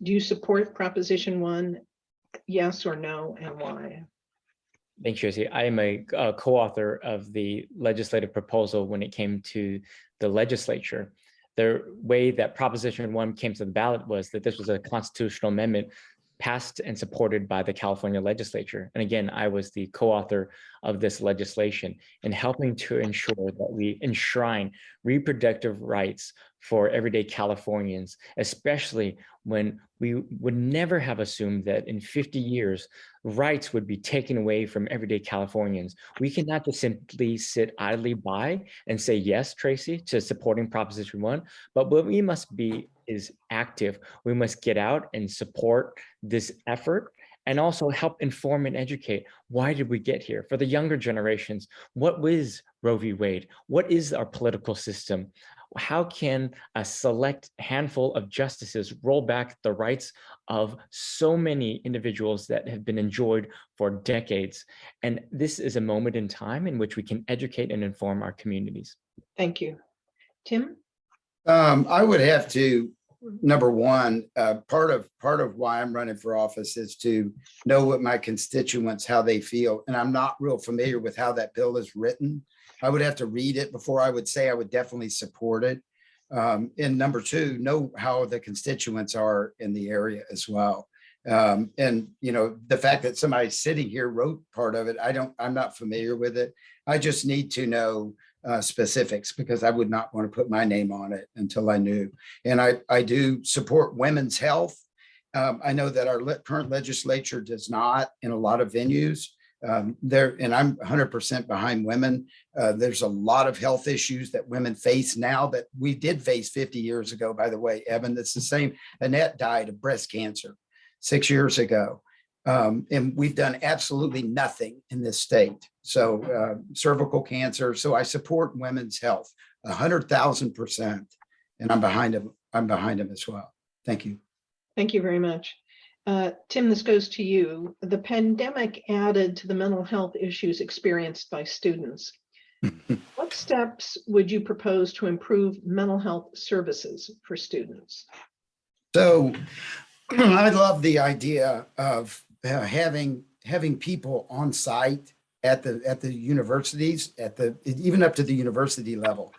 Do you support Proposition 1? Yes or no, and why? Thanks, Josie. I am a co-author of the legislative proposal when it came to the legislature. The way that Proposition 1 came to the ballot was that this was a constitutional amendment passed and supported by the California legislature. And again, I was the co-author of this legislation in helping to ensure that we enshrine reproductive rights for everyday Californians, especially when we would never have assumed that in 50 years, rights would be taken away from everyday Californians. We cannot just simply sit idly by and say yes, Tracy, to supporting Proposition 1, but what we must be is active. We must get out and support this effort and also help inform and educate. Why did we get here? For the younger generations, what was Roe v. Wade? What is our political system? How can a select handful of justices roll back the rights of so many individuals that have been enjoyed for decades? And this is a moment in time in which we can educate and inform our communities. Thank you. Tim? I would have to, number one, part of why I'm running for office is to know what my constituents, how they feel. And I'm not real familiar with how that bill is written. I would have to read it before I would say I would definitely support it. And number two, know how the constituents are in the area as well. And the fact that somebody sitting here wrote part of it, I'm not familiar with it. I just need to know specifics because I would not want to put my name on it until I knew. And I do support women's health. I know that our current legislature does not in a lot of venues. And I'm 100% behind women. There's a lot of health issues that women face now that we did face 50 years ago, by the way, Evan. It's the same. Annette died of breast cancer 6 years ago. And we've done absolutely nothing in this state. So cervical cancer. So I support women's health 100,000%. And I'm behind them. I'm behind them as well. Thank you. Thank you very much. Tim, this goes to you. The pandemic added to the mental health issues experienced by students. What steps would you propose to improve mental health services for students? So I love the idea of having people on site at the universities, even up to the university level.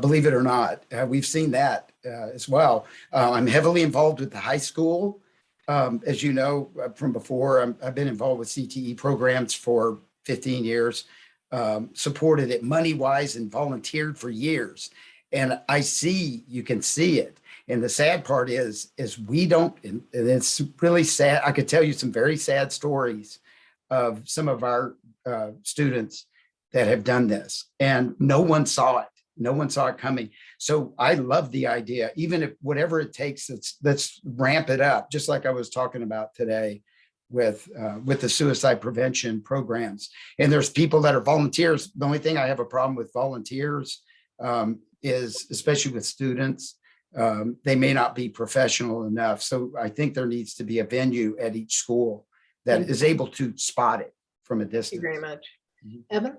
Believe it or not, we've seen that as well. I'm heavily involved with the high school. As you know from before, I've been involved with CTE programs for 15 years, supported it money-wise and volunteered for years. And you can see it. And the sad part is we don't, and it's really sad. I could tell you some very sad stories of some of our students that have done this and no one saw it. No one saw it coming. So I love the idea, even if whatever it takes, let's ramp it up, just like I was talking about today with the suicide prevention programs. And there's people that are volunteers. The only thing I have a problem with volunteers is, especially with students, they may not be professional enough. So I think there needs to be a venue at each school that is able to spot it from a distance. Thank you very much. Mhm. Evan?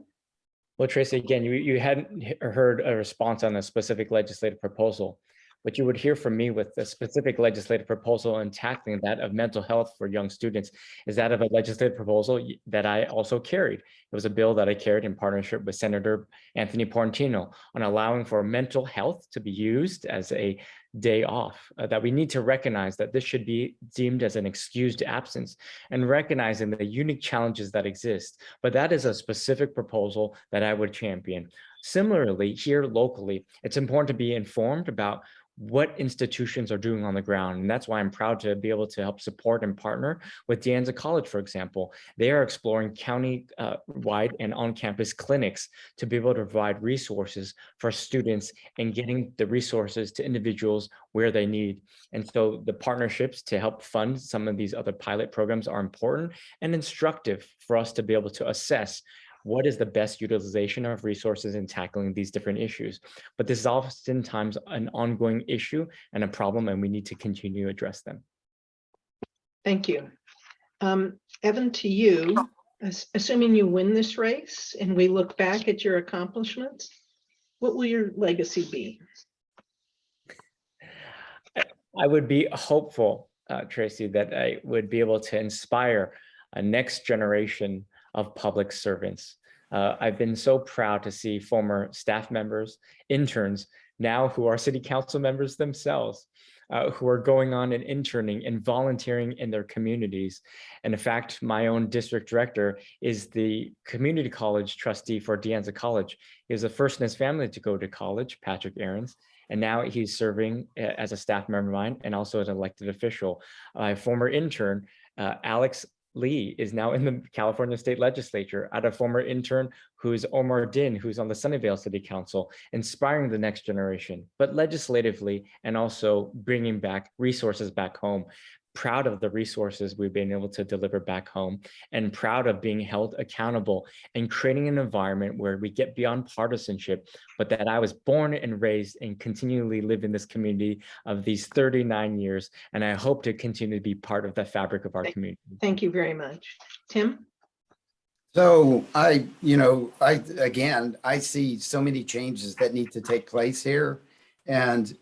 Well, Tracy, again, you hadn't heard a response on a specific legislative proposal. What you would hear from me with the specific legislative proposal and tackling that of mental health for young students is that of a legislative proposal that I also carried. It was a bill that I carried in partnership with Senator Anthony Portantino on allowing for mental health to be used as a day off, that we need to recognize that this should be deemed as an excused absence and recognizing the unique challenges that exist. But that is a specific proposal that I would champion. Similarly, here locally, it's important to be informed about what institutions are doing on the ground. And that's why I'm proud to be able to help support and partner with De Anza College, for example. They are exploring county-wide and on-campus clinics to be able to provide resources for students and getting the resources to individuals where they need. And so the partnerships to help fund some of these other pilot programs are important and instructive for us to be able to assess what is the best utilization of resources in tackling these different issues. But this is oftentimes an ongoing issue and a problem, and we need to continue to address them. Thank you. Evan, to you, assuming you win this race and we look back at your accomplishments, what will your legacy be? I would be hopeful, Tracy, that I would be able to inspire a next generation of public servants. I've been so proud to see former staff members, interns, now who are city council members themselves, who are going on and interning and volunteering in their communities. And in fact, my own district director is the community college trustee for De Anza College. He was the first in his family to go to college, Patrick Aarons. And now he's serving as a staff member of mine and also as an elected official. My former intern, Alex Lee, is now in the California State Legislature, at a former intern who's Omar Din, who's on the Sunnyvale City Council, inspiring the next generation, but legislatively and also bringing back resources back home. Proud of the resources we've been able to deliver back home and proud of being held accountable and creating an environment where we get beyond partisanship, but that I was born and raised and continually live in this community of these 39 years. And I hope to continue to be part of the fabric of our community. Thank you very much. Tim? So I see so many changes that need to take place here, and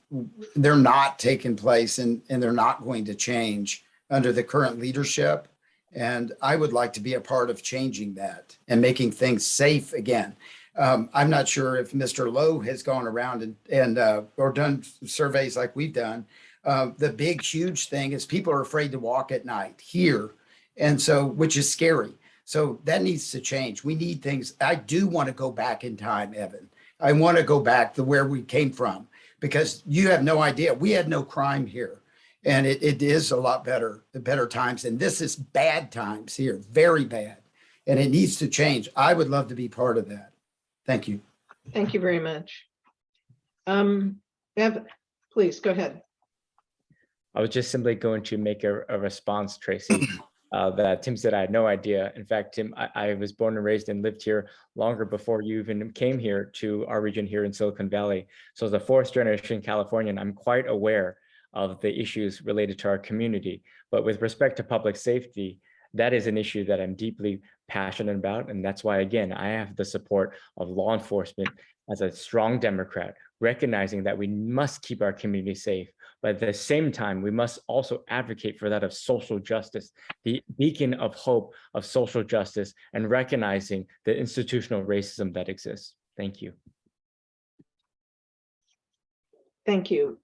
they're not taking place and they're not going to change under the current leadership. And I would like to be a part of changing that and making things safe again. I'm not sure if Mr. Lowe has gone around and or done surveys like we've done. The big, huge thing is people are afraid to walk at night here. And so, which is scary. So that needs to change. We need things. I do want to go back in time, Evan. I want to go back to where we came from, because you have no idea. We had no crime here. And it is a lot better, the better times. And this is bad times here, very bad. And it needs to change. I would love to be part of that. Thank you. Thank you very much. Evan, please go ahead. I was just simply going to make a response, Tracy, that Tim said I had no idea. In fact, Tim, I was born and raised and lived here longer before you even came here to our region here in Silicon Valley. So as a fourth generation Californian, I'm quite aware of the issues related to our community. But with respect to public safety, that is an issue that I'm deeply passionate about. And that's why, again, I have the support of law enforcement as a strong Democrat, recognizing that we must keep our community safe. But at the same time, we must also advocate for that of social justice, the beacon of hope of social justice, and recognizing the institutional racism that exists. Thank you. Thank you.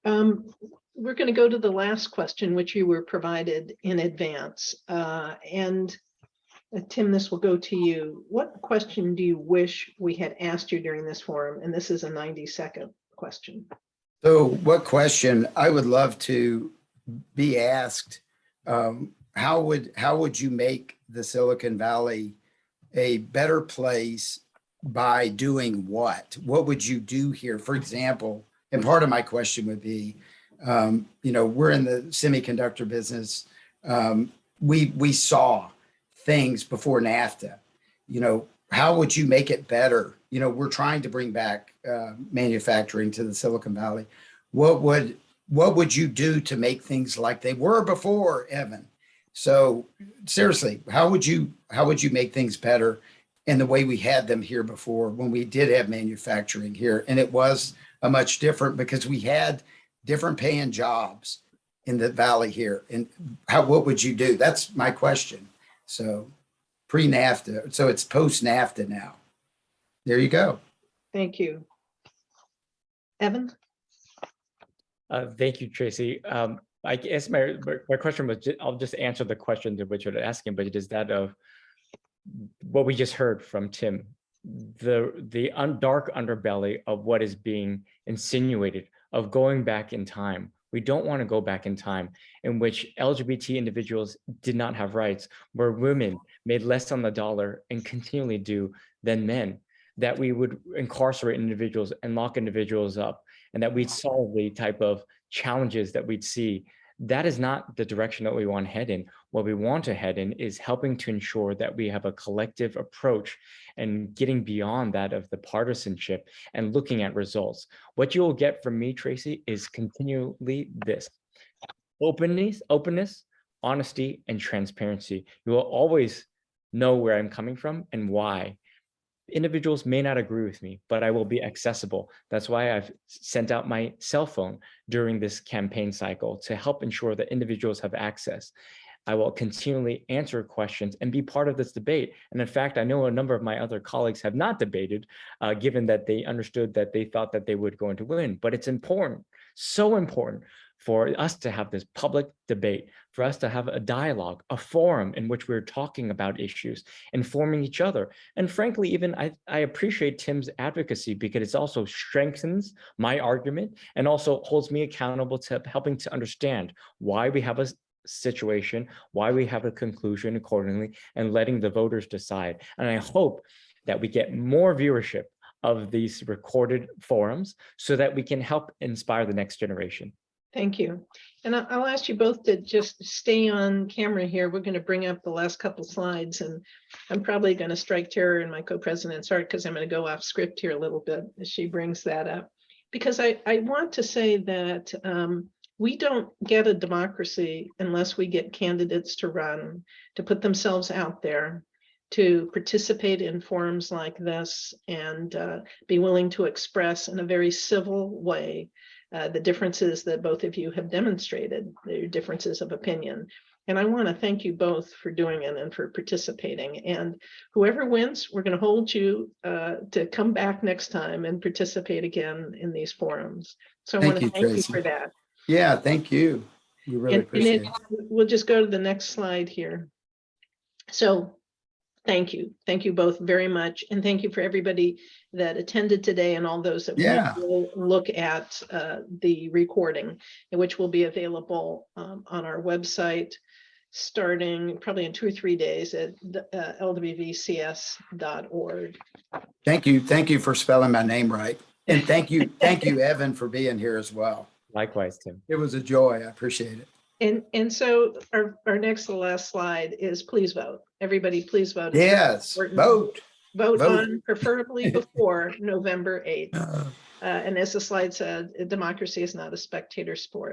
We're going to go to the last question, which you were provided in advance. Tim, this will go to you. What question do you wish we had asked you during this forum? And this is a 90-second question. So what question I would love to be asked, how would you make the Silicon Valley a better place by doing what? What would you do here? For example, and part of my question would be, we're in the semiconductor business. We saw things before NAFTA. How would you make it better? We're trying to bring back manufacturing to the Silicon Valley. What would you do to make things like they were before, Evan? So seriously, how would you make things better in the way we had them here before when we did have manufacturing here? And it was a much different because we had different paying jobs in the valley here. And what would you do? That's my question. So pre-NAFTA, so it's post-NAFTA now. There you go. Thank you. Evan? Thank you, Tracy. I guess my question was, I'll just answer the question to which you're asking, but it is that of what we just heard from Tim, the dark underbelly of what is being insinuated of going back in time. We don't want to go back in time in which LGBT individuals did not have rights, where women made less on the dollar and continually do than men, that we would incarcerate individuals and lock individuals up, and that we'd solve the type of challenges that we'd see. That is not the direction that we want to head in. What we want to head in is helping to ensure that we have a collective approach and getting beyond that of the partisanship and looking at results. What you will get from me, Tracy, is continually this: openness, honesty, and transparency. You will always know where I'm coming from and why. Individuals may not agree with me, but I will be accessible. That's why I've sent out my cell phone during this campaign cycle to help ensure that individuals have access. I will continually answer questions and be part of this debate. And in fact, I know a number of my other colleagues have not debated, given that they understood that they thought that they were going to win. But it's important, so important, for us to have this public debate, for us to have a dialogue, a forum in which we're talking about issues, informing each other. And frankly, even I appreciate Tim's advocacy because it also strengthens my argument and also holds me accountable to helping to understand why we have a situation, why we have a conclusion accordingly, and letting the voters decide. And I hope that we get more viewership of these recorded forums so that we can help inspire the next generation. Thank you. And I'll ask you both to just stay on camera here. We're going to bring up the last couple slides, and I'm probably going to strike terror in my co-president's heart because I'm going to go off script here a little bit as she brings that up. Because I want to say that we don't get a democracy unless we get candidates to run, to put themselves out there, to participate in forums like this, and be willing to express in a very civil way the differences that both of you have demonstrated, the differences of opinion. And I want to thank you both for doing it and for participating. And whoever wins, we're going to hold you to come back next time and participate again in these forums. So I want to thank you for that. Yeah, thank you. We really appreciate it. We'll just go to the next slide here. So thank you. Thank you both very much. And thank you for everybody that attended today and all those that will look at the recording, which will be available on our website starting probably in 2 or 3 days at lwvcs.org. Thank you. Thank you for spelling my name right. And thank you, Evan, for being here as well. Likewise, Tim. It was a joy. I appreciate it. And so our next to last slide is please vote. Everybody, please vote. Yes, vote. Vote on preferably before November 8th. And as the slide said, democracy is not a spectator sport.